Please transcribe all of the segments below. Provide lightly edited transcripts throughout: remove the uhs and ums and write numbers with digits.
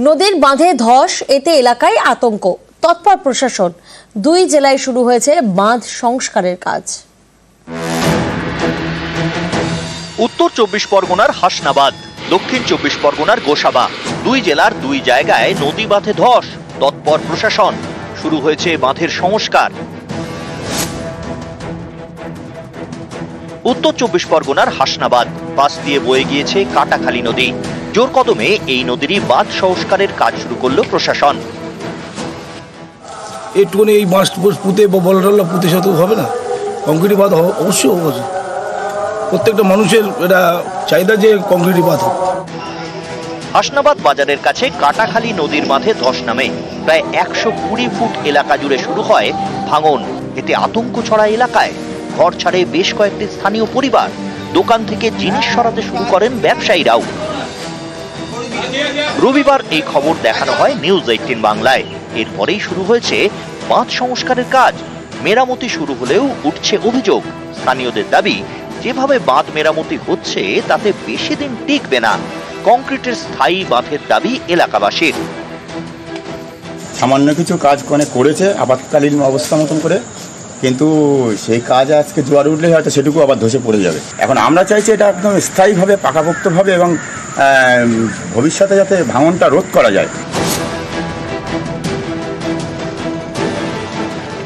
নদীর বাঁধে ধস, এতে এলাকায় আতঙ্ক। তৎপর প্রশাসন। 2 জেলায় শুরু হয়েছে বাঁধ সংস্কারের কাজ। উত্তর 24 পরগনার হাসনাবাদ, দক্ষিণ 24 পরগনার গোসাবা, 2 জেলার 2 জায়গায় নদী বাঁধে ধস। তৎপর প্রশাসন। শুরু হয়েছে বাঁধের সংস্কার। উত্তর 24 পরগনার হাসনাবাদ, পাশ দিয়ে বয়ে গিয়েছে কাটাখালী নদী। জোর কদমে এই নদীরই বাঁধ সংস্কারের কাজ শুরু করলো প্রশাসন। একটুখানি এই বাঁশ পুঁতে বা বলটল্লা পুঁতে সাথে হবে না, কংক্রিট বাঁধ অবশ্যই অবশ্যই। প্রত্যেকটা মানুষের এটা চাহিদা যে কংক্রিট বাঁধ হোক। হাসনাবাদ বাজারের কাছে কাটাখালী নদীর বাঁধে ধস নামে। প্রায় 120 ফুট এলাকা জুড়ে শুরু হয় ভাঙন। এতে আতঙ্ক ছড়ায় এলাকায়। ঘর ছাড়ে বেশ কয়েকটি স্থানীয় পরিবার। দোকান থেকে জিনিস সরাতে শুরু করেন ব্যবসায়ীরাও। রবিবার এই খবর দেখানো হয় নিউজ 18 বাংলায়। এরপরেই শুরু হয়েছে বাঁধ সংস্কারের কাজ। মেরামতি শুরু হলেও উঠছে অভিযোগ। স্থানীয়দের দাবি, যেভাবে বাঁধ মেরামতি হচ্ছে তাতে বেশি দিন টিকবে না। কংক্রিটের স্থায়ী বাঁধের দাবি এলাকাবাসীর। সামান্য কিছু কাজ করেছে আপাতকালীন অবস্থা মতন করে, কিন্তু সেই কাজ আজকে জোয়ার উঠলে হয়তো সেটুকু আবার ধসে পড়ে যাবে। এখন আমরা চাইছি এটা একদম স্থায়ীভাবে, পাকাপোক্তভাবে এবং ভবিষ্যতে যাতে ভাঙনটা রোধ করা যায়।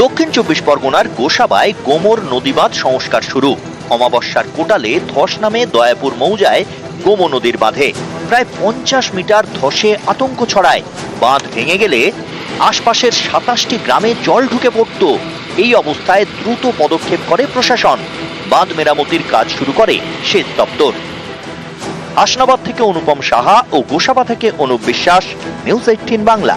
দক্ষিণ 24 পরগনার গোসাবায় গোমর নদীবাঁধ সংস্কার শুরু। অমাবস্যার কোটালে ধস নামে দয়াপুর মৌজায় গোমর নদীর বাঁধে। প্রায় 50 মিটার ধসে আতঙ্ক ছড়ায়। বাঁধ ভেঙে গেলে আশপাশের 27টি গ্রামে জল ঢুকে পড়ত। এই অবস্থায় দ্রুত পদক্ষেপ করে প্রশাসন। বাঁধ মেরামতির কাজ শুরু করে সেচ দপ্তর। হাসনাবাদ থেকে অনুপম সাহা ও গোসাবা থেকে অনুপ বিশ্বাস, নিউজ 18 বাংলা।